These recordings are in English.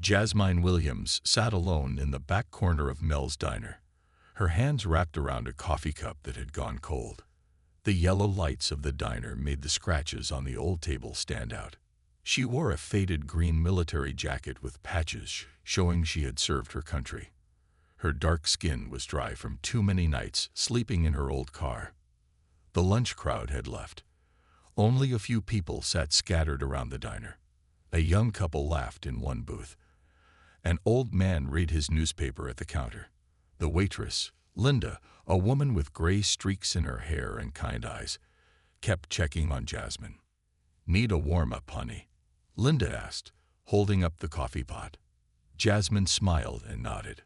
Jasmine Williams sat alone in the back corner of Mel's diner, her hands wrapped around a coffee cup that had gone cold. The yellow lights of the diner made the scratches on the old table stand out. She wore a faded green military jacket with patches showing she had served her country. Her dark skin was dry from too many nights sleeping in her old car. The lunch crowd had left. Only a few people sat scattered around the diner. A young couple laughed in one booth. An old man read his newspaper at the counter. The waitress, Linda, a woman with gray streaks in her hair and kind eyes, kept checking on Jasmine. "Need a warm-up, honey?" Linda asked, holding up the coffee pot. Jasmine smiled and nodded.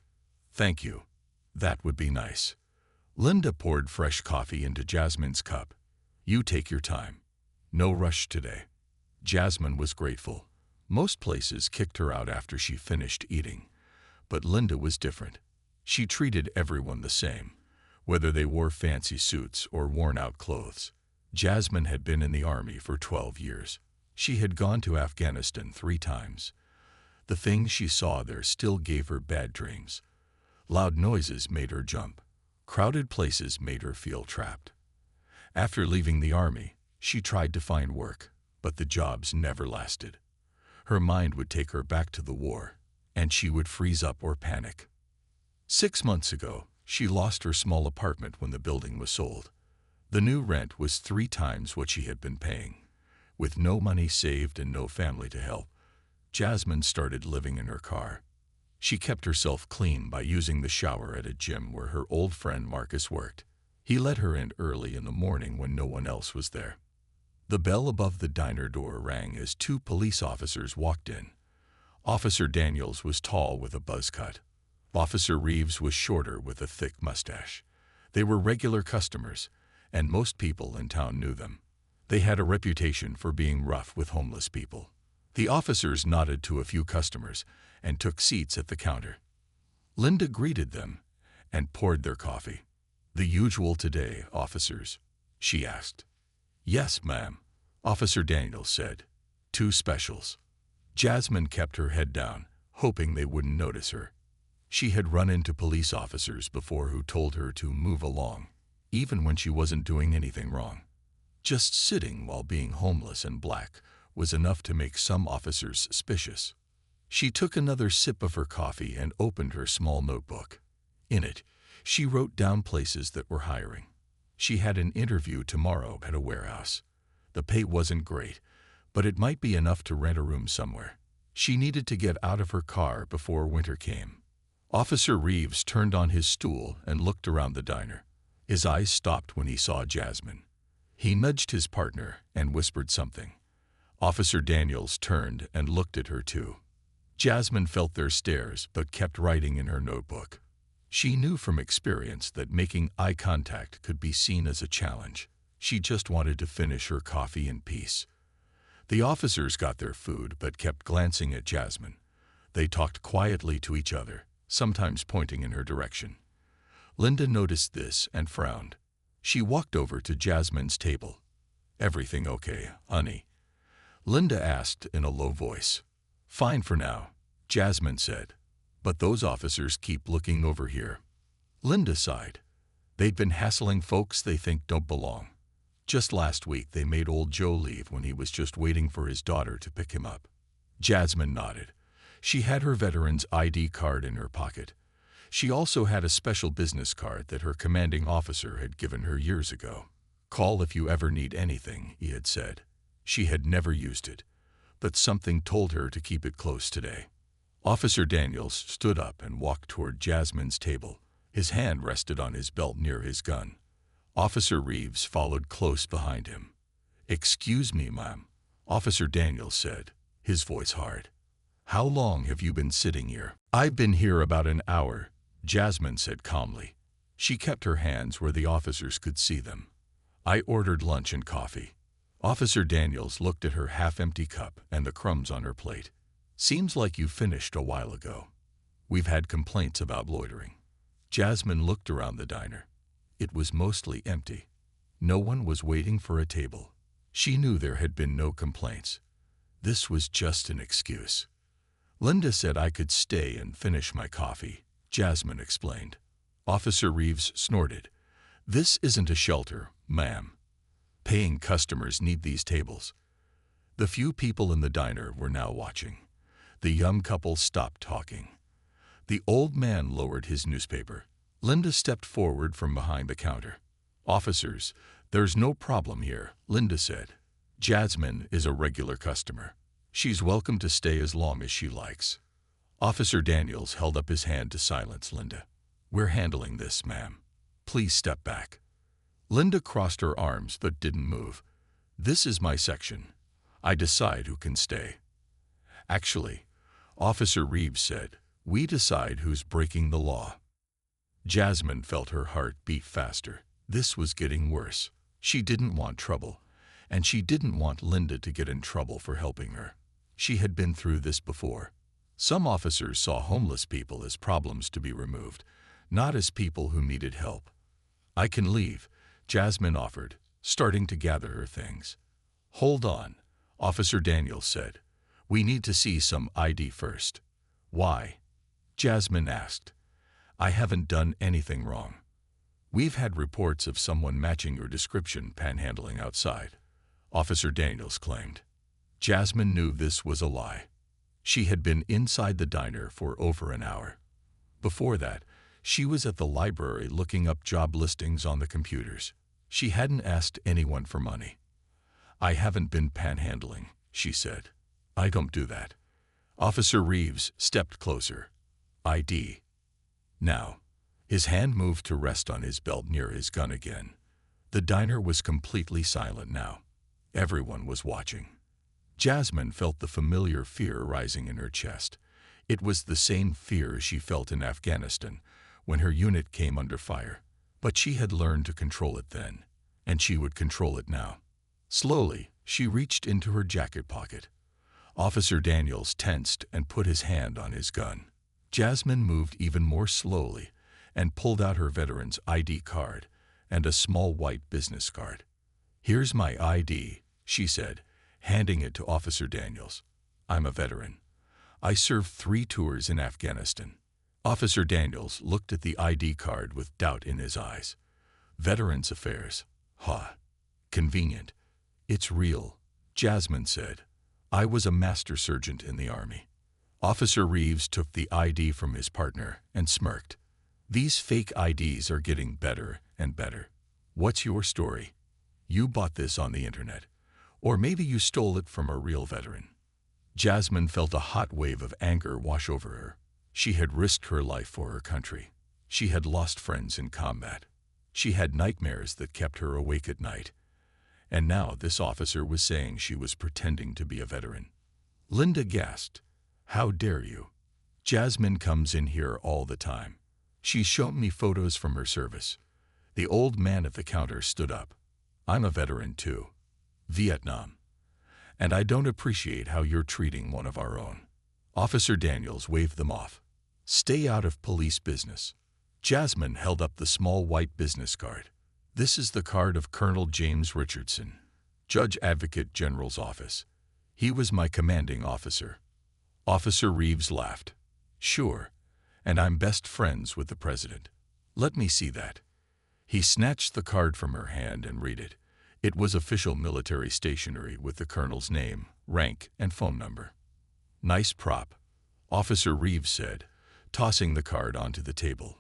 "Thank you. That would be nice." Linda poured fresh coffee into Jasmine's cup. "You take your time. No rush today." Jasmine was grateful. Most places kicked her out after she finished eating, but Linda was different. She treated everyone the same, whether they wore fancy suits or worn-out clothes. Jasmine had been in the army for 12 years. She had gone to Afghanistan 3 times. The things she saw there still gave her bad dreams. Loud noises made her jump. Crowded places made her feel trapped. After leaving the army, she tried to find work, but the jobs never lasted. Her mind would take her back to the war, and she would freeze up or panic. 6 months ago, she lost her small apartment when the building was sold. The new rent was 3 times what she had been paying. With no money saved and no family to help, Jasmine started living in her car. She kept herself clean by using the shower at a gym where her old friend Marcus worked. He let her in early in the morning when no one else was there. The bell above the diner door rang as 2 police officers walked in. Officer Daniels was tall with a buzz cut. Officer Reeves was shorter with a thick mustache. They were regular customers, and most people in town knew them. They had a reputation for being rough with homeless people. The officers nodded to a few customers and took seats at the counter. Linda greeted them and poured their coffee. "The usual today, officers?" she asked. "Yes, ma'am," Officer Daniels said. "2 specials." Jasmine kept her head down, hoping they wouldn't notice her. She had run into police officers before who told her to move along, even when she wasn't doing anything wrong. Just sitting while being homeless and black was enough to make some officers suspicious. She took another sip of her coffee and opened her small notebook. In it, she wrote down places that were hiring. She had an interview tomorrow at a warehouse. The pay wasn't great, but it might be enough to rent a room somewhere. She needed to get out of her car before winter came. Officer Reeves turned on his stool and looked around the diner. His eyes stopped when he saw Jasmine. He nudged his partner and whispered something. Officer Daniels turned and looked at her too. Jasmine felt their stares but kept writing in her notebook. She knew from experience that making eye contact could be seen as a challenge. She just wanted to finish her coffee in peace. The officers got their food but kept glancing at Jasmine. They talked quietly to each other, sometimes pointing in her direction. Linda noticed this and frowned. She walked over to Jasmine's table. "Everything okay, honey?" Linda asked in a low voice. "Fine for now," Jasmine said. "But those officers keep looking over here." Linda sighed. They'd been hassling folks they think don't belong. Just last week they made old Joe leave when he was just waiting for his daughter to pick him up. Jasmine nodded. She had her veteran's ID card in her pocket. She also had a special business card that her commanding officer had given her years ago. "Call if you ever need anything," he had said. She had never used it, but something told her to keep it close today. Officer Daniels stood up and walked toward Jasmine's table. His hand rested on his belt near his gun. Officer Reeves followed close behind him. "Excuse me, ma'am," Officer Daniels said, his voice hard. "How long have you been sitting here?" "I've been here about an hour," Jasmine said calmly. She kept her hands where the officers could see them. "I ordered lunch and coffee." Officer Daniels looked at her half-empty cup and the crumbs on her plate. "Seems like you finished a while ago." "We've had complaints about loitering." Jasmine looked around the diner. It was mostly empty. No one was waiting for a table. She knew there had been no complaints. This was just an excuse. Linda said I could stay and finish my coffee, Jasmine explained. Officer Reeves snorted. This isn't a shelter, ma'am. Paying customers need these tables. The few people in the diner were now watching. The young couple stopped talking. The old man lowered his newspaper. Linda stepped forward from behind the counter. Officers, there's no problem here, Linda said. Jasmine is a regular customer. She's welcome to stay as long as she likes. Officer Daniels held up his hand to silence Linda. We're handling this, ma'am. Please step back. Linda crossed her arms but didn't move. This is my section. I decide who can stay. Actually, Officer Reeves said, we decide who's breaking the law. Jasmine felt her heart beat faster. This was getting worse. She didn't want trouble, and she didn't want Linda to get in trouble for helping her. She had been through this before. Some officers saw homeless people as problems to be removed, not as people who needed help. I can leave, Jasmine offered, starting to gather her things. Hold on, Officer Daniels said. We need to see some ID first. Why? Jasmine asked. I haven't done anything wrong. We've had reports of someone matching your description panhandling outside, Officer Daniels claimed. Jasmine knew this was a lie. She had been inside the diner for over an hour. Before that, she was at the library looking up job listings on the computers. She hadn't asked anyone for money. I haven't been panhandling, she said. I don't do that. Officer Reeves stepped closer. ID. Now. His hand moved to rest on his belt near his gun again. The diner was completely silent now. Everyone was watching. Jasmine felt the familiar fear rising in her chest. It was the same fear she felt in Afghanistan when her unit came under fire. But she had learned to control it then, and she would control it now. Slowly, she reached into her jacket pocket. Officer Daniels tensed and put his hand on his gun. Jasmine moved even more slowly and pulled out her veteran's ID card and a small white business card. Here's my ID, she said, handing it to Officer Daniels. I'm a veteran. I served 3 tours in Afghanistan. Officer Daniels looked at the ID card with doubt in his eyes. Veterans Affairs. Convenient. It's real, Jasmine said. I was a master sergeant in the Army. Officer Reeves took the ID from his partner and smirked. These fake IDs are getting better and better. What's your story? You bought this on the internet. Or maybe you stole it from a real veteran. Jasmine felt a hot wave of anger wash over her. She had risked her life for her country. She had lost friends in combat. She had nightmares that kept her awake at night. And now this officer was saying she was pretending to be a veteran. Linda gasped. How dare you? Jasmine comes in here all the time. She's shown me photos from her service. The old man at the counter stood up. I'm a veteran too. Vietnam. And I don't appreciate how you're treating one of our own. Officer Daniels waved them off. Stay out of police business. Jasmine held up the small white business card. This is the card of Colonel James Richardson, Judge Advocate General's office. He was my commanding officer. Officer Reeves laughed. Sure, and I'm best friends with the president. Let me see that. He snatched the card from her hand and read it. It was official military stationery with the colonel's name, rank, and phone number. Nice prop, Officer Reeves said, tossing the card onto the table.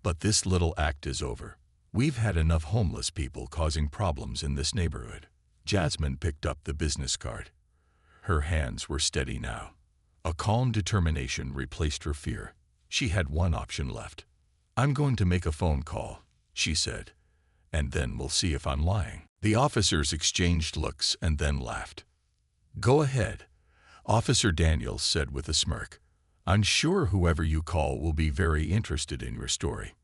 But this little act is over. We've had enough homeless people causing problems in this neighborhood. Jasmine picked up the business card. Her hands were steady now. A calm determination replaced her fear. She had one option left. I'm going to make a phone call, she said, and then we'll see if I'm lying. The officers exchanged looks and then laughed. Go ahead, Officer Daniels said with a smirk. I'm sure whoever you call will be very interested in your story.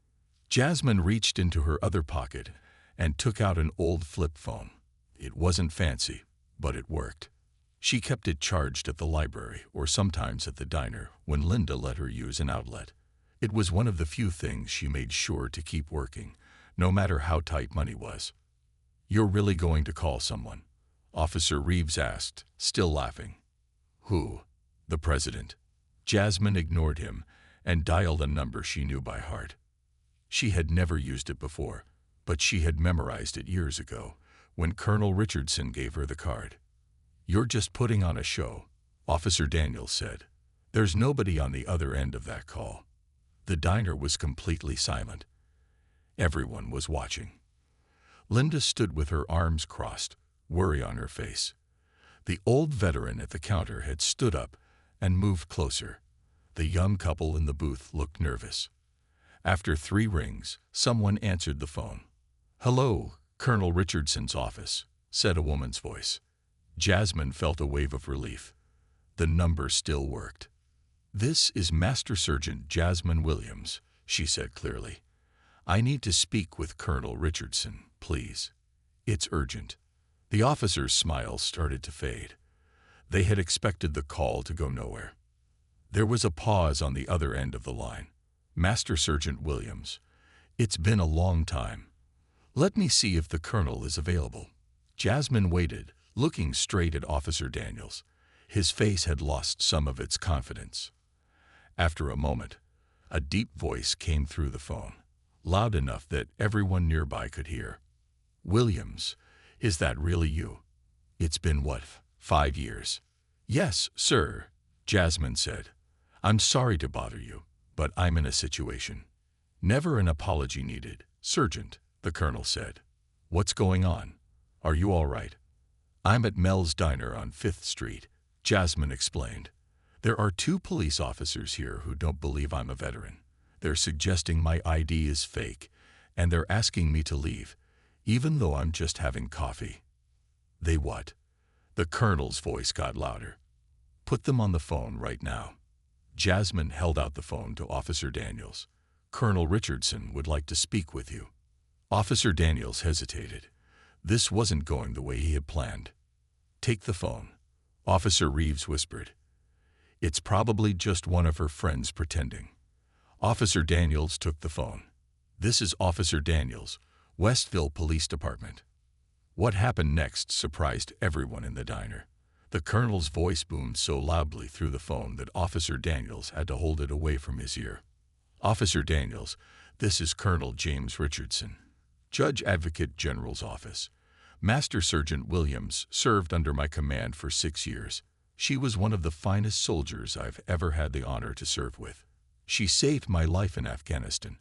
Jasmine reached into her other pocket and took out an old flip phone. It wasn't fancy, but it worked. She kept it charged at the library or sometimes at the diner when Linda let her use an outlet. It was one of the few things she made sure to keep working, no matter how tight money was. You're really going to call someone? Officer Reeves asked, still laughing. Who? The president. Jasmine ignored him and dialed a number she knew by heart. She had never used it before, but she had memorized it years ago when Colonel Richardson gave her the card. "You're just putting on a show," Officer Daniels said. "There's nobody on the other end of that call." The diner was completely silent. Everyone was watching. Linda stood with her arms crossed, worry on her face. The old veteran at the counter had stood up and moved closer. The young couple in the booth looked nervous. After 3 rings, someone answered the phone. "Hello, Colonel Richardson's office," said a woman's voice. Jasmine felt a wave of relief. The number still worked. "This is Master Sergeant Jasmine Williams," she said clearly. "I need to speak with Colonel Richardson, please. It's urgent." The officer's smile started to fade. They had expected the call to go nowhere. There was a pause on the other end of the line. "Master Sergeant Williams, it's been a long time. Let me see if the colonel is available." Jasmine waited, looking straight at Officer Daniels. His face had lost some of its confidence. After a moment, a deep voice came through the phone, loud enough that everyone nearby could hear. "Williams, is that really you? It's been, what, 5 years?" "Yes, sir," Jasmine said. "I'm sorry to bother you, but I'm in a situation." "Never an apology needed, Sergeant," the colonel said. "What's going on? Are you all right?" "I'm at Mel's Diner on 5th Street, Jasmine explained. "There are 2 police officers here who don't believe I'm a veteran. They're suggesting my ID is fake, and they're asking me to leave, even though I'm just having coffee." "They what?" The colonel's voice got louder. "Put them on the phone right now." Jasmine held out the phone to Officer Daniels. "Colonel Richardson would like to speak with you." Officer Daniels hesitated. This wasn't going the way he had planned. "Take the phone," Officer Reeves whispered. "It's probably just one of her friends pretending." Officer Daniels took the phone. "This is Officer Daniels, Westville Police Department." What happened next surprised everyone in the diner. The colonel's voice boomed so loudly through the phone that Officer Daniels had to hold it away from his ear. "Officer Daniels, this is Colonel James Richardson, Judge Advocate General's office. Master Sergeant Williams served under my command for 6 years. She was one of the finest soldiers I've ever had the honor to serve with. She saved my life in Afghanistan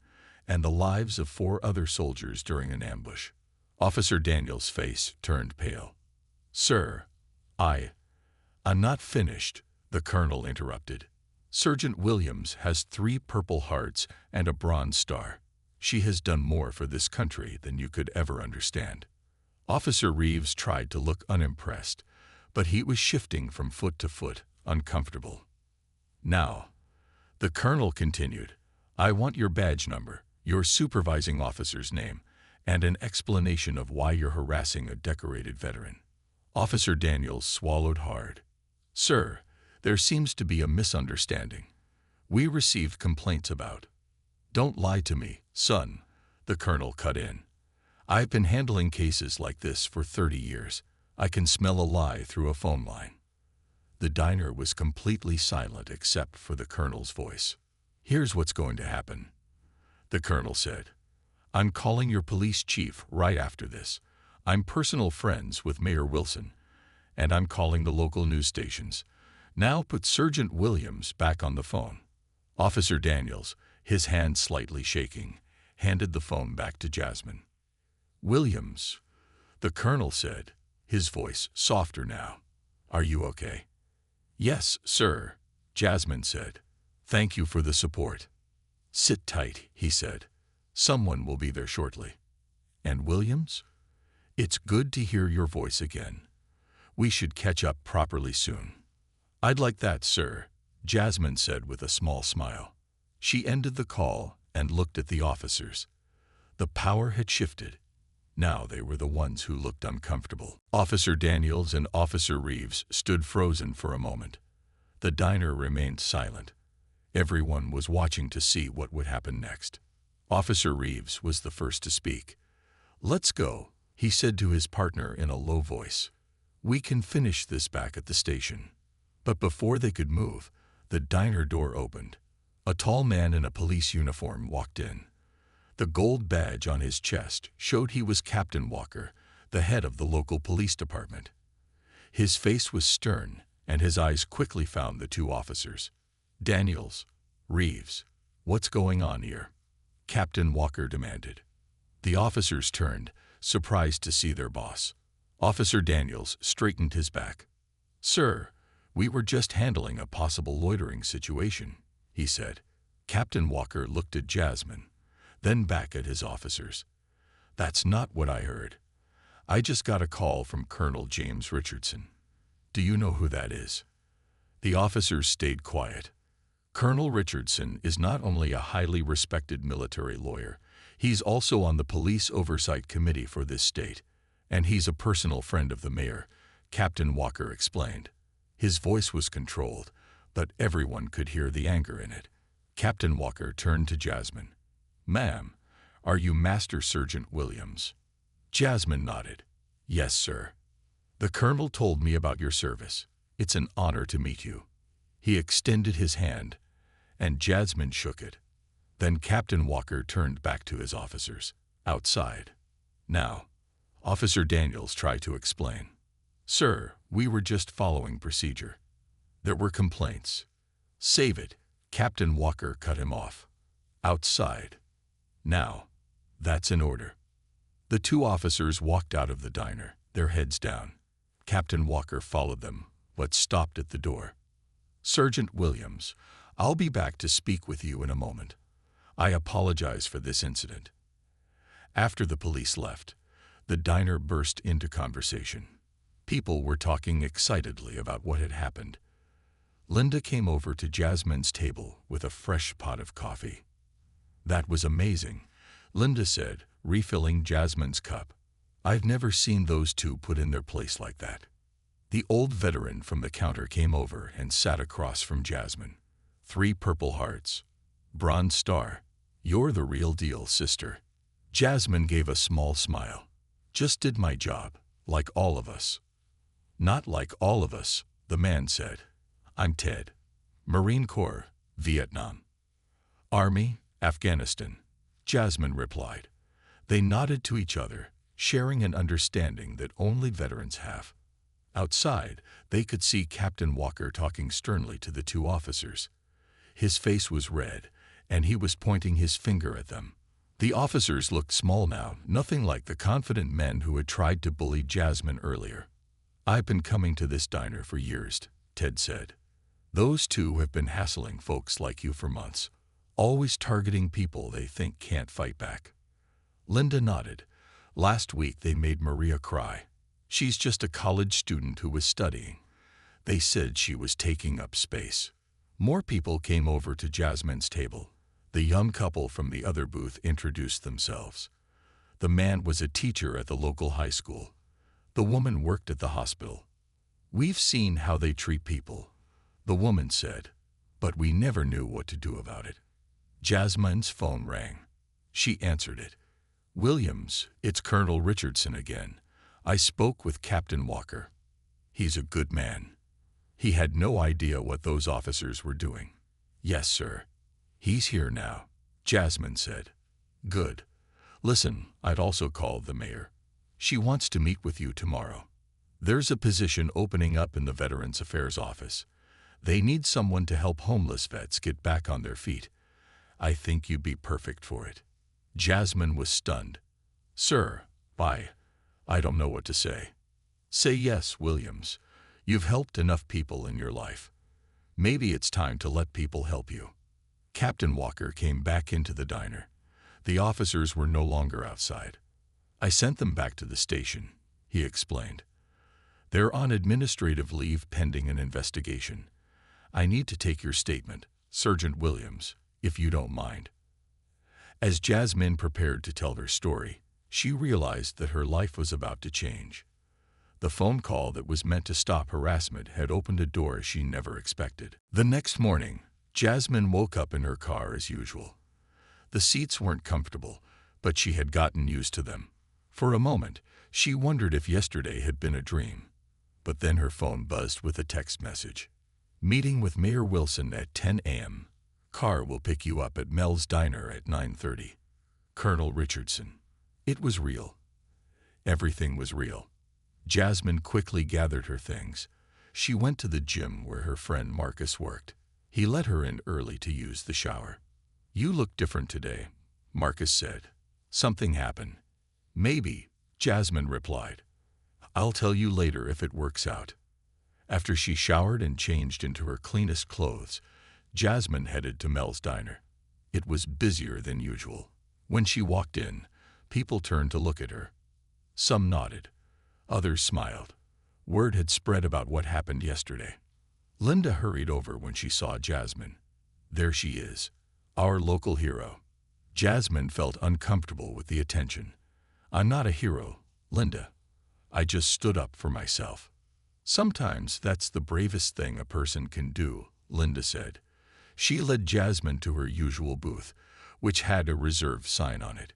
and the lives of 4 other soldiers during an ambush." Officer Daniels' face turned pale. "Sir, I'm not finished," the colonel interrupted. "Sergeant Williams has 3 Purple Hearts and a Bronze Star. She has done more for this country than you could ever understand." Officer Reeves tried to look unimpressed, but he was shifting from foot to foot, uncomfortable. "Now," the colonel continued, "I want your badge number, your supervising officer's name, and an explanation of why you're harassing a decorated veteran." Officer Daniels swallowed hard. "Sir, there seems to be a misunderstanding. We received complaints about—" "Don't lie to me, son," the colonel cut in. "I've been handling cases like this for 30 years. I can smell a lie through a phone line." The diner was completely silent except for the colonel's voice. "Here's what's going to happen," the colonel said. "I'm calling your police chief right after this. I'm personal friends with Mayor Wilson, and I'm calling the local news stations. Now put Sergeant Williams back on the phone." Officer Daniels, his hand slightly shaking, handed the phone back to Jasmine. "Williams," the colonel said, his voice softer now. "Are you okay?" "Yes, sir," Jasmine said. "Thank you for the support." "Sit tight," he said. "Someone will be there shortly." "And Williams? It's good to hear your voice again. We should catch up properly soon." "I'd like that, sir," Jasmine said with a small smile. She ended the call and looked at the officers. The power had shifted. Now they were the ones who looked uncomfortable. Officer Daniels and Officer Reeves stood frozen for a moment. The diner remained silent. Everyone was watching to see what would happen next. Officer Reeves was the first to speak. "Let's go," he said to his partner in a low voice. "We can finish this back at the station." But before they could move, The diner door opened. A tall man in a police uniform walked in. The gold badge on his chest showed he was Captain Walker, the head of the local police department. His face was stern, and his eyes quickly found the two officers. "Daniels, Reeves, what's going on here?" Captain Walker demanded. The officers turned, surprised to see their boss. Officer Daniels straightened his back. "Sir, we were just handling a possible loitering situation," he said. Captain Walker looked at Jasmine, then back at his officers. "That's not what I heard. I just got a call from Colonel James Richardson. Do you know who that is?" The officers stayed quiet. Colonel Richardson is not only a highly respected military lawyer, he's also on the Police Oversight Committee for this state, and he's a personal friend of the mayor, Captain Walker explained. His voice was controlled, but everyone could hear the anger in it. Captain Walker turned to Jasmine. "Ma'am, are you Master Sergeant Williams?" Jasmine nodded. "Yes, sir. The colonel told me about your service. It's an honor to meet you." He extended his hand, and Jasmine shook it. Then Captain Walker turned back to his officers. "Outside." "Now," Officer Daniels tried to explain. "Sir, we were just following procedure. There were complaints." "Save it," Captain Walker cut him off. "Outside." "Now." "That's an order." The two officers walked out of the diner, their heads down. Captain Walker followed them, but stopped at the door. "Sergeant Williams, I'll be back to speak with you in a moment. I apologize for this incident." After the police left, the diner burst into conversation. People were talking excitedly about what had happened. Linda came over to Jasmine's table with a fresh pot of coffee. "That was amazing," Linda said, refilling Jasmine's cup. "I've never seen those two put in their place like that." The old veteran from the counter came over and sat across from Jasmine. 3 purple hearts. Bronze star. "You're the real deal, sister." Jasmine gave a small smile. "Just did my job, like all of us." "Not like all of us," the man said. "I'm Ted. Marine Corps, Vietnam." "Army, Afghanistan," Jasmine replied. They nodded to each other, sharing an understanding that only veterans have. Outside, they could see Captain Walker talking sternly to the two officers. His face was red, and he was pointing his finger at them. The officers looked small now, nothing like the confident men who had tried to bully Jasmine earlier. "I've been coming to this diner for years," Ted said. "Those two have been hassling folks like you for months, always targeting people they think can't fight back." Linda nodded. "Last week they made Maria cry. She's just a college student who was studying. They said she was taking up space." More people came over to Jasmine's table. The young couple from the other booth introduced themselves. The man was a teacher at the local high school. The woman worked at the hospital. "We've seen how they treat people," the woman said, "but we never knew what to do about it." Jasmine's phone rang. She answered it. "Williams, it's Colonel Richardson again. I spoke with Captain Walker. He's a good man. He had no idea what those officers were doing." "Yes, sir. He's here now," Jasmine said. "Good. Listen, I'd also called the mayor. She wants to meet with you tomorrow. There's a position opening up in the Veterans Affairs office. They need someone to help homeless vets get back on their feet. I think you'd be perfect for it." Jasmine was stunned. "Sir, I don't know what to say." "Say yes, Williams. You've helped enough people in your life. Maybe it's time to let people help you." Captain Walker came back into the diner. The officers were no longer outside. "I sent them back to the station," he explained. "They're on administrative leave pending an investigation. I need to take your statement, Sergeant Williams, if you don't mind." As Jasmine prepared to tell her story, she realized that her life was about to change. The phone call that was meant to stop harassment had opened a door she never expected. The next morning, Jasmine woke up in her car as usual. The seats weren't comfortable, but she had gotten used to them. For a moment, she wondered if yesterday had been a dream. But then her phone buzzed with a text message. Meeting with Mayor Wilson at 10 a.m. Car will pick you up at Mel's Diner at 9:30. Colonel Richardson. It was real. Everything was real. Jasmine quickly gathered her things. She went to the gym where her friend Marcus worked. He let her in early to use the shower. "You look different today," Marcus said. "Something happened." "Maybe," Jasmine replied. "I'll tell you later if it works out." After she showered and changed into her cleanest clothes, Jasmine headed to Mel's Diner. It was busier than usual. When she walked in, people turned to look at her. Some nodded. Others smiled. Word had spread about what happened yesterday. Linda hurried over when she saw Jasmine. "There she is, our local hero." Jasmine felt uncomfortable with the attention. "I'm not a hero, Linda. I just stood up for myself." "Sometimes that's the bravest thing a person can do," Linda said. She led Jasmine to her usual booth, which had a reserve sign on it.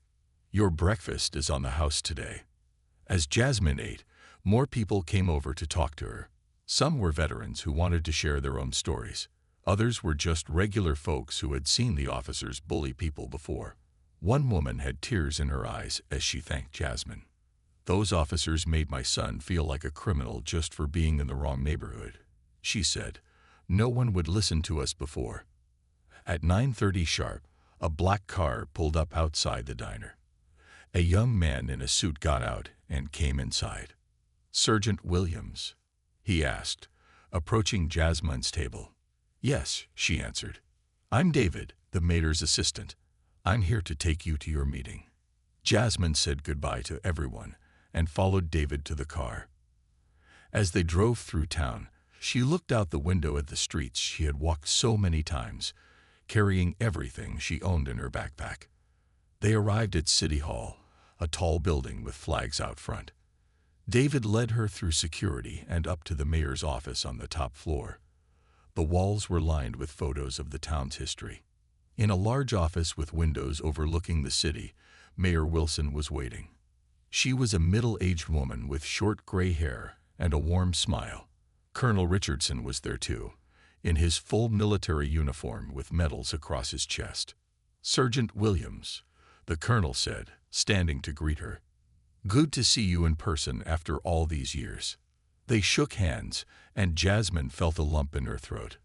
"Your breakfast is on the house today." As Jasmine ate, more people came over to talk to her. Some were veterans who wanted to share their own stories. Others were just regular folks who had seen the officers bully people before. One woman had tears in her eyes as she thanked Jasmine. "Those officers made my son feel like a criminal just for being in the wrong neighborhood," she said. "No one would listen to us before." At 9:30 sharp, a black car pulled up outside the diner. A young man in a suit got out and came inside. "Sergeant Williams?" he asked, approaching Jasmine's table. "Yes," she answered. "I'm David, the mayor's assistant. I'm here to take you to your meeting." Jasmine said goodbye to everyone and followed David to the car. As they drove through town, she looked out the window at the streets she had walked so many times, carrying everything she owned in her backpack. They arrived at City Hall, a tall building with flags out front. David led her through security and up to the mayor's office on the top floor. The walls were lined with photos of the town's history. In a large office with windows overlooking the city, Mayor Wilson was waiting. She was a middle-aged woman with short gray hair and a warm smile. Colonel Richardson was there too, in his full military uniform with medals across his chest. "Sergeant Williams," the colonel said, standing to greet her. "Good to see you in person after all these years." They shook hands, and Jasmine felt a lump in her throat.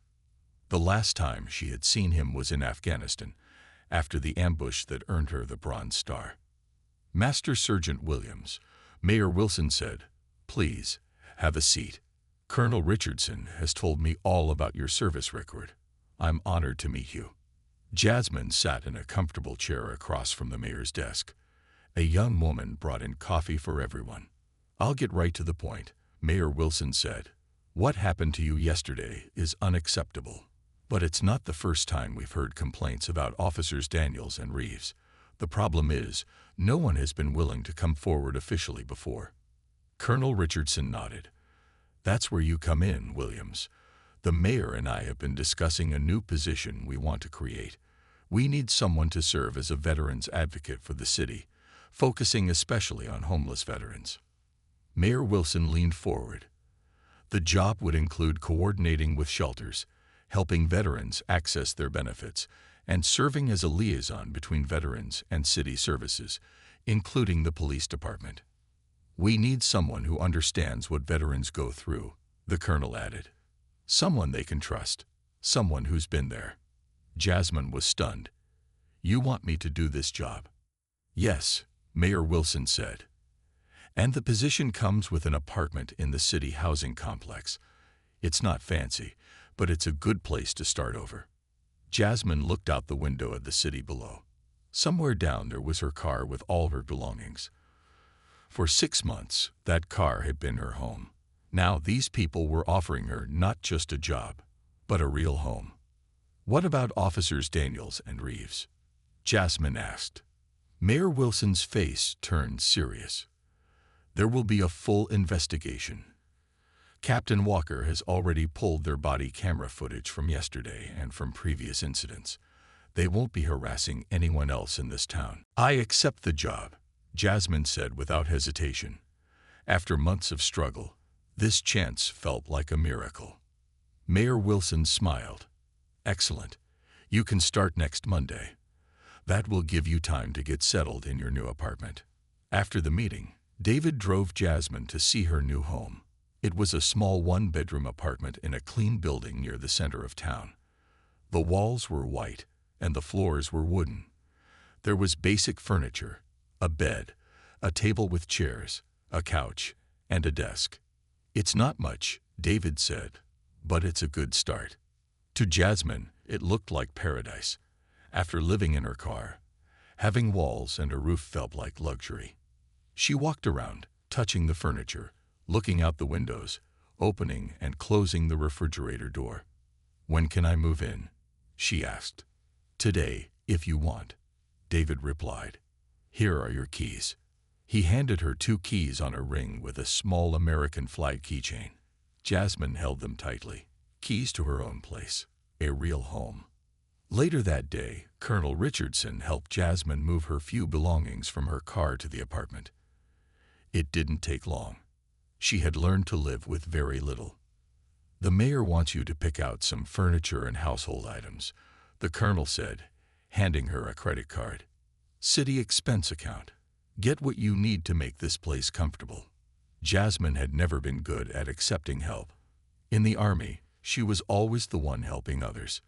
The last time she had seen him was in Afghanistan, after the ambush that earned her the Bronze Star. "Master Sergeant Williams," Mayor Wilson said, "please, have a seat. Colonel Richardson has told me all about your service record. I'm honored to meet you." Jasmine sat in a comfortable chair across from the mayor's desk. A young woman brought in coffee for everyone. "I'll get right to the point," Mayor Wilson said. "What happened to you yesterday is unacceptable. But it's not the first time we've heard complaints about Officers Daniels and Reeves. The problem is, no one has been willing to come forward officially before." Colonel Richardson nodded. "That's where you come in, Williams. The mayor and I have been discussing a new position we want to create. We need someone to serve as a veterans advocate for the city, focusing especially on homeless veterans." Mayor Wilson leaned forward. The job would include coordinating with shelters, helping veterans access their benefits, and serving as a liaison between veterans and city services, including the police department. "We need someone who understands what veterans go through," the colonel added. "Someone they can trust, someone who's been there." Jasmine was stunned. "You want me to do this job?" "Yes," Mayor Wilson said. "And the position comes with an apartment in the city housing complex. It's not fancy, but it's a good place to start over." Jasmine looked out the window at the city below. Somewhere down there was her car with all her belongings. For 6 months, that car had been her home. Now these people were offering her not just a job, but a real home. "What about Officers Daniels and Reeves?" Jasmine asked. Mayor Wilson's face turned serious. "There will be a full investigation. Captain Walker has already pulled their body camera footage from yesterday and from previous incidents. They won't be harassing anyone else in this town." "I accept the job," Jasmine said without hesitation. After months of struggle, this chance felt like a miracle. Mayor Wilson smiled. "Excellent. You can start next Monday. That will give you time to get settled in your new apartment." After the meeting, David drove Jasmine to see her new home. It was a small one-bedroom apartment in a clean building near the center of town. The walls were white and the floors were wooden. There was basic furniture, a bed, a table with chairs, a couch, and a desk. "It's not much," David said, "but it's a good start." To Jasmine, it looked like paradise. After living in her car, having walls and a roof felt like luxury. She walked around, touching the furniture, looking out the windows, opening and closing the refrigerator door. "When can I move in?" she asked. "Today, if you want," David replied. "Here are your keys." He handed her 2 keys on a ring with a small American flag keychain. Jasmine held them tightly. Keys to her own place, a real home. Later that day, Colonel Richardson helped Jasmine move her few belongings from her car to the apartment. It didn't take long. She had learned to live with very little. "The mayor wants you to pick out some furniture and household items," the colonel said, handing her a credit card. "City expense account. Get what you need to make this place comfortable." Jasmine had never been good at accepting help. In the army, she was always the one helping others.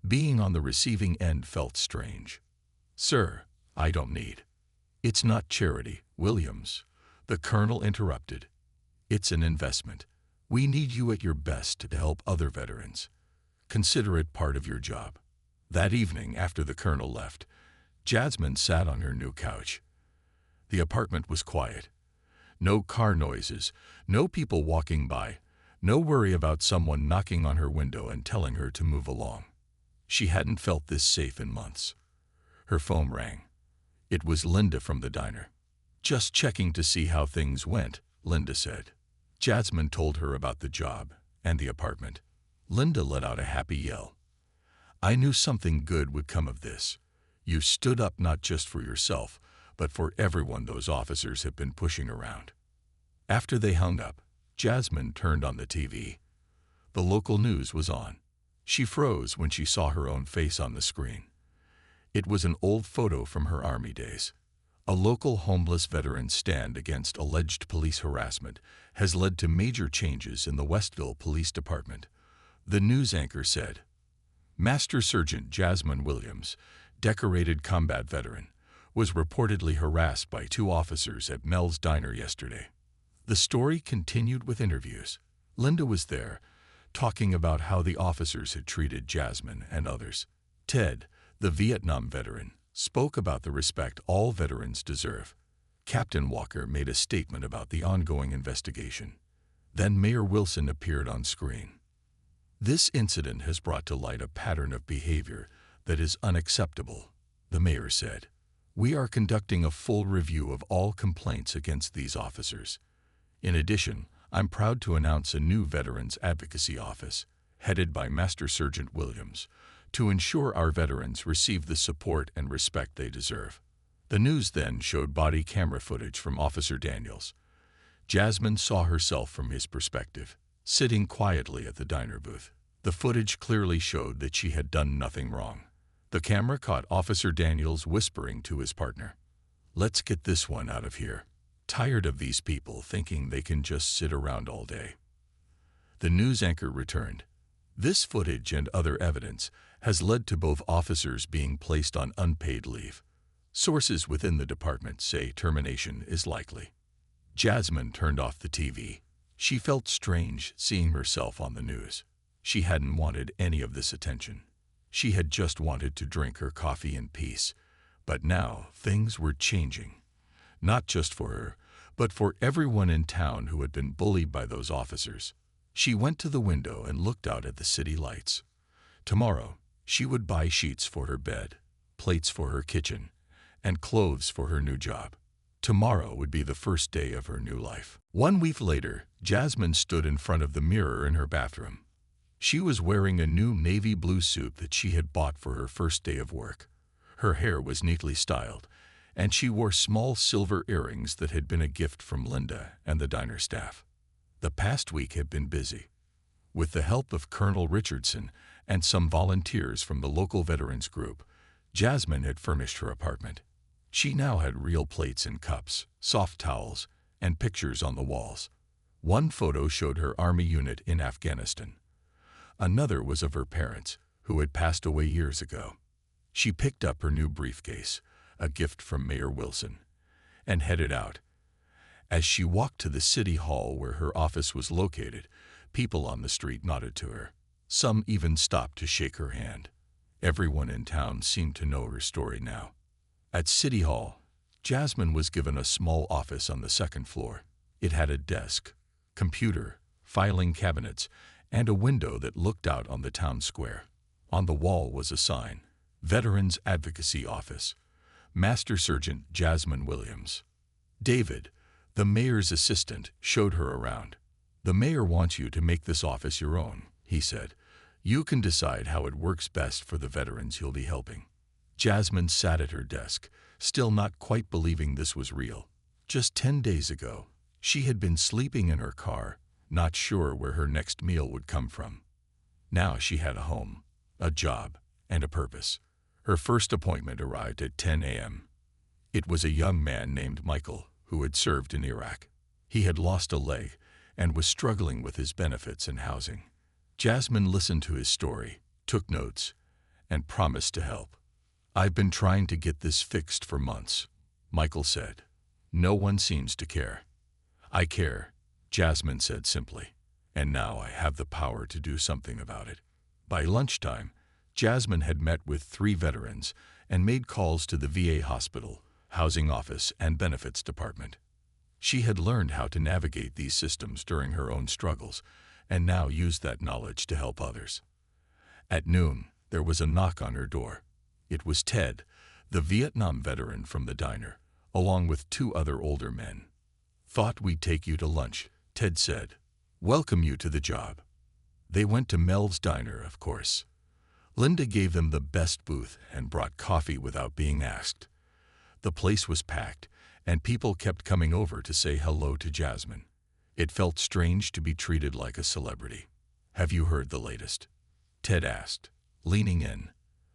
Being on the receiving end felt strange. "Sir, I don't need." "It's not charity, Williams," the colonel interrupted. "It's an investment. We need you at your best to help other veterans. Consider it part of your job." That evening, after the colonel left, Jasmine sat on her new couch. The apartment was quiet. No car noises, no people walking by, no worry about someone knocking on her window and telling her to move along. She hadn't felt this safe in months. Her phone rang. It was Linda from the diner. "Just checking to see how things went," Linda said. Jasmine told her about the job and the apartment. Linda let out a happy yell. "I knew something good would come of this. You stood up not just for yourself, but for everyone those officers have been pushing around." After they hung up, Jasmine turned on the TV. The local news was on. She froze when she saw her own face on the screen. It was an old photo from her Army days. A local homeless veteran's stand against alleged police harassment has led to major changes in the Westville Police Department. The news anchor said, "Master Sergeant Jasmine Williams, decorated combat veteran, was reportedly harassed by 2 officers at Mel's Diner yesterday." The story continued with interviews. Linda was there, talking about how the officers had treated Jasmine and others. Ted, the Vietnam veteran, spoke about the respect all veterans deserve. Captain Walker made a statement about the ongoing investigation. Then Mayor Wilson appeared on screen. "This incident has brought to light a pattern of behavior that is unacceptable," the mayor said. "We are conducting a full review of all complaints against these officers. In addition, I'm proud to announce a new Veterans Advocacy Office, headed by Master Sergeant Williams, to ensure our veterans receive the support and respect they deserve." The news then showed body camera footage from Officer Daniels. Jasmine saw herself from his perspective, sitting quietly at the diner booth. The footage clearly showed that she had done nothing wrong. The camera caught Officer Daniels whispering to his partner, "Let's get this one out of here. Tired of these people thinking they can just sit around all day." The news anchor returned. "This footage and other evidence has led to both officers being placed on unpaid leave. Sources within the department say termination is likely." Jasmine turned off the TV. She felt strange seeing herself on the news. She hadn't wanted any of this attention. She had just wanted to drink her coffee in peace. But now things were changing. Not just for her, but for everyone in town who had been bullied by those officers. She went to the window and looked out at the city lights. Tomorrow, she would buy sheets for her bed, plates for her kitchen, and clothes for her new job. Tomorrow would be the first day of her new life. 1 week later, Jasmine stood in front of the mirror in her bathroom. She was wearing a new navy blue suit that she had bought for her first day of work. Her hair was neatly styled, and she wore small silver earrings that had been a gift from Linda and the diner staff. The past week had been busy. With the help of Colonel Richardson and some volunteers from the local veterans group, Jasmine had furnished her apartment. She now had real plates and cups, soft towels, and pictures on the walls. One photo showed her Army unit in Afghanistan. Another was of her parents, who had passed away years ago. She picked up her new briefcase, a gift from Mayor Wilson, and headed out. As she walked to the city hall where her office was located, people on the street nodded to her. Some even stopped to shake her hand. Everyone in town seemed to know her story now. At City Hall, Jasmine was given a small office on the second floor. It had a desk, computer, filing cabinets, and a window that looked out on the town square. On the wall was a sign, Veterans Advocacy Office, Master Sergeant Jasmine Williams. David, the mayor's assistant, showed her around. "The mayor wants you to make this office your own," he said. "You can decide how it works best for the veterans you'll be helping." Jasmine sat at her desk, still not quite believing this was real. Just 10 days ago, she had been sleeping in her car, not sure where her next meal would come from. Now she had a home, a job, and a purpose. Her first appointment arrived at 10 a.m. It was a young man named Michael who had served in Iraq. He had lost a leg and was struggling with his benefits and housing. Jasmine listened to his story, took notes, and promised to help. "I've been trying to get this fixed for months," Michael said. "No one seems to care." "I care," Jasmine said simply, "and now I have the power to do something about it." By lunchtime, Jasmine had met with 3 veterans and made calls to the VA hospital, housing office, and benefits department. She had learned how to navigate these systems during her own struggles, and now used that knowledge to help others. At noon, there was a knock on her door. It was Ted, the Vietnam veteran from the diner, along with 2 other older men. "Thought we'd take you to lunch," Ted said. "Welcome you to the job." They went to Mel's Diner, of course. Linda gave them the best booth and brought coffee without being asked. The place was packed, and people kept coming over to say hello to Jasmine. It felt strange to be treated like a celebrity. "Have you heard the latest?" Ted asked, leaning in.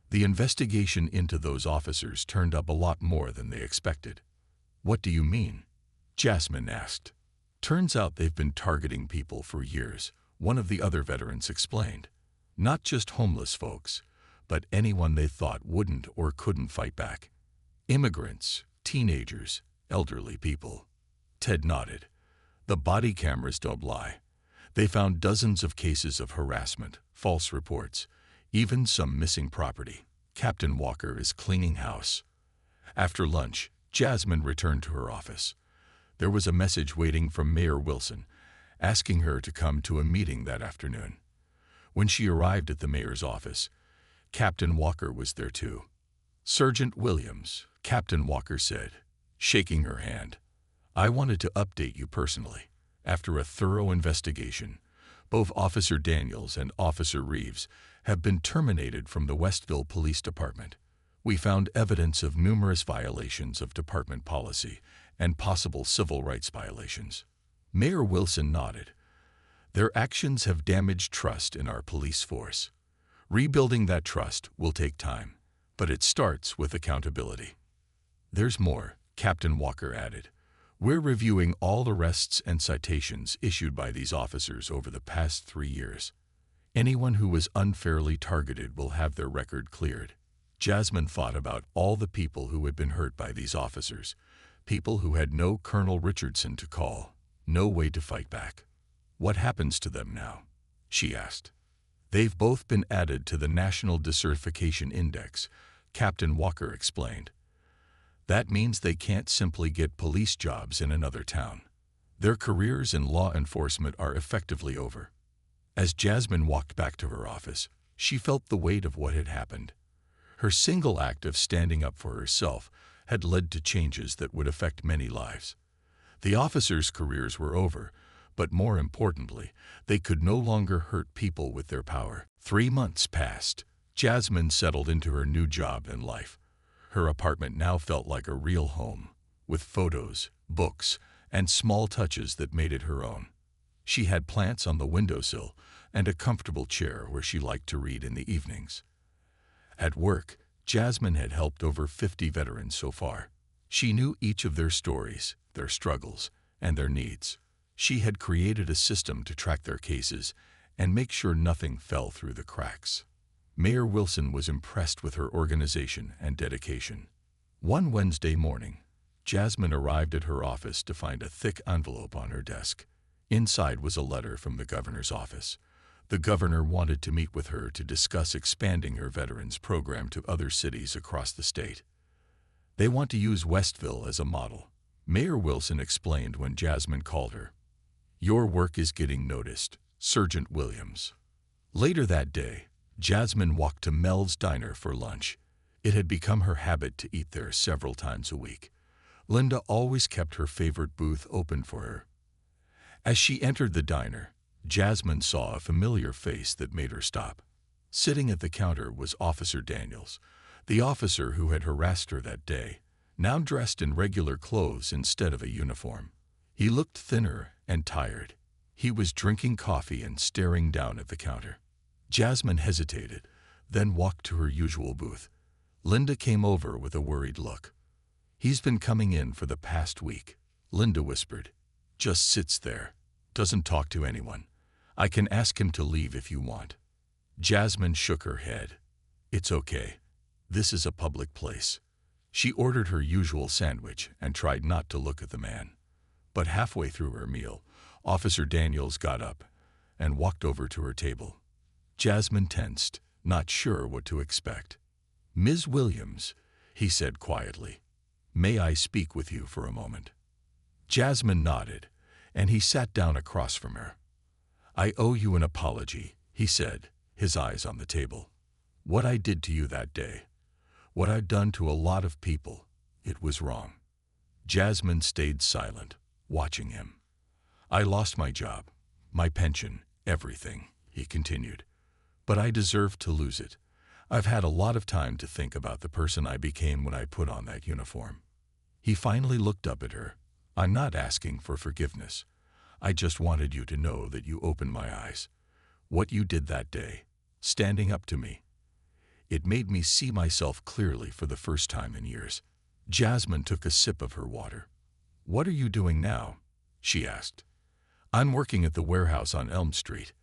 The investigation into those officers turned up a lot more than they expected. "What do you mean?" Jasmine asked. "Turns out they've been targeting people for years," one of the other veterans explained. "Not just homeless folks, but anyone they thought wouldn't or couldn't fight back. Immigrants, teenagers, elderly people." Ted nodded. "The body cameras don't lie. They found dozens of cases of harassment, false reports, even some missing property. Captain Walker is cleaning house." After lunch, Jasmine returned to her office. There was a message waiting from Mayor Wilson, asking her to come to a meeting that afternoon. When she arrived at the mayor's office, Captain Walker was there too. "Sergeant Williams," Captain Walker said, shaking her hand. "I wanted to update you personally. After a thorough investigation, both Officer Daniels and Officer Reeves have been terminated from the Westville Police Department. We found evidence of numerous violations of department policy and possible civil rights violations." Mayor Wilson nodded. "Their actions have damaged trust in our police force. Rebuilding that trust will take time, but it starts with accountability." "There's more," Captain Walker added. "We're reviewing all arrests and citations issued by these officers over the past 3 years. Anyone who was unfairly targeted will have their record cleared." Jasmine thought about all the people who had been hurt by these officers, people who had no Colonel Richardson to call, no way to fight back. "What happens to them now?" she asked. "They've both been added to the National Desertification Index," Captain Walker explained. "That means they can't simply get police jobs in another town. Their careers in law enforcement are effectively over." As Jasmine walked back to her office, she felt the weight of what had happened. Her single act of standing up for herself had led to changes that would affect many lives. The officers' careers were over, but more importantly, they could no longer hurt people with their power. 3 months passed. Jasmine settled into her new job and life. Her apartment now felt like a real home, with photos, books, and small touches that made it her own. She had plants on the windowsill, and a comfortable chair where she liked to read in the evenings. At work, Jasmine had helped over 50 veterans so far. She knew each of their stories, their struggles, and their needs. She had created a system to track their cases and make sure nothing fell through the cracks. Mayor Wilson was impressed with her organization and dedication. One Wednesday morning, Jasmine arrived at her office to find a thick envelope on her desk. Inside was a letter from the governor's office. The governor wanted to meet with her to discuss expanding her veterans program to other cities across the state. They want to use Westville as a model, Mayor Wilson explained when Jasmine called her. Your work is getting noticed, Sergeant Williams. Later that day, Jasmine walked to Mel's Diner for lunch. It had become her habit to eat there several times a week. Linda always kept her favorite booth open for her. As she entered the diner, Jasmine saw a familiar face that made her stop. Sitting at the counter was Officer Daniels, the officer who had harassed her that day, now dressed in regular clothes instead of a uniform. He looked thinner and tired. He was drinking coffee and staring down at the counter. Jasmine hesitated, then walked to her usual booth. Linda came over with a worried look. He's been coming in for the past week, Linda whispered. Just sits there, doesn't talk to anyone. I can ask him to leave if you want. Jasmine shook her head. It's okay. This is a public place. She ordered her usual sandwich and tried not to look at the man. But halfway through her meal, Officer Daniels got up and walked over to her table. Jasmine tensed, not sure what to expect. Ms. Williams, he said quietly, may I speak with you for a moment? Jasmine nodded, and he sat down across from her. I owe you an apology, he said, his eyes on the table. What I did to you that day, what I'd done to a lot of people, it was wrong. Jasmine stayed silent, watching him. I lost my job, my pension, everything, he continued. But I deserved to lose it. I've had a lot of time to think about the person I became when I put on that uniform. He finally looked up at her. I'm not asking for forgiveness. I just wanted you to know that you opened my eyes. What you did that day, standing up to me, it made me see myself clearly for the first time in years. Jasmine took a sip of her water. What are you doing now? She asked. I'm working at the warehouse on Elm Street,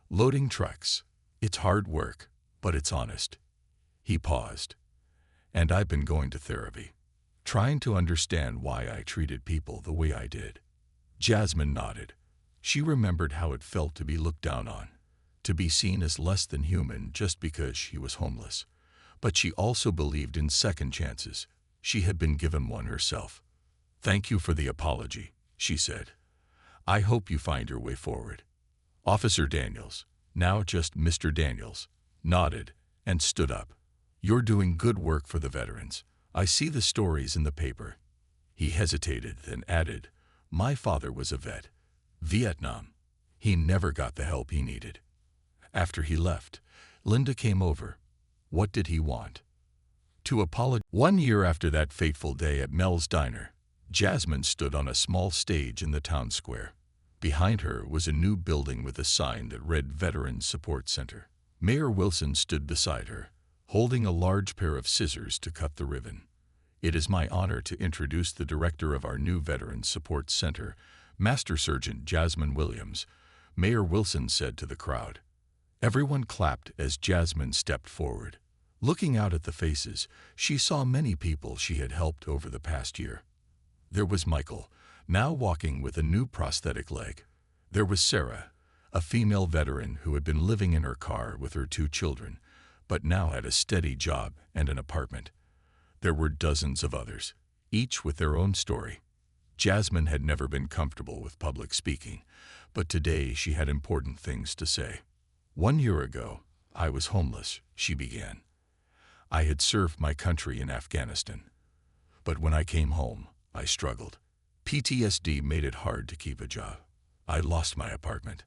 loading trucks. It's hard work, but it's honest. He paused. And I've been going to therapy, trying to understand why I treated people the way I did. Jasmine nodded. She remembered how it felt to be looked down on, to be seen as less than human just because she was homeless. But she also believed in second chances. She had been given one herself. Thank you for the apology, she said. I hope you find your way forward. Officer Daniels, now just Mr. Daniels, nodded and stood up. You're doing good work for the veterans. I see the stories in the paper. He hesitated, then added, my father was a vet. Vietnam. He never got the help he needed. After he left, Linda came over. What did he want? To apologize. 1 year after that fateful day at Mel's Diner, Jasmine stood on a small stage in the town square. Behind her was a new building with a sign that read Veterans Support Center. Mayor Wilson stood beside her, holding a large pair of scissors to cut the ribbon. It is my honor to introduce the director of our new Veterans Support Center, Master Sergeant Jasmine Williams, Mayor Wilson said to the crowd. Everyone clapped as Jasmine stepped forward. Looking out at the faces, she saw many people she had helped over the past year. There was Michael, now walking with a new prosthetic leg. There was Sarah, a female veteran who had been living in her car with her 2 children, but now had a steady job and an apartment. There were dozens of others, each with their own story. Jasmine had never been comfortable with public speaking, but today she had important things to say. 1 year ago, I was homeless, she began. I had served my country in Afghanistan. But when I came home, I struggled. PTSD made it hard to keep a job. I lost my apartment.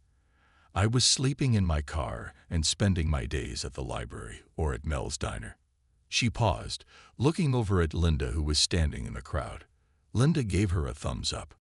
I was sleeping in my car and spending my days at the library or at Mel's Diner. She paused, looking over at Linda, who was standing in the crowd. Linda gave her a thumbs up.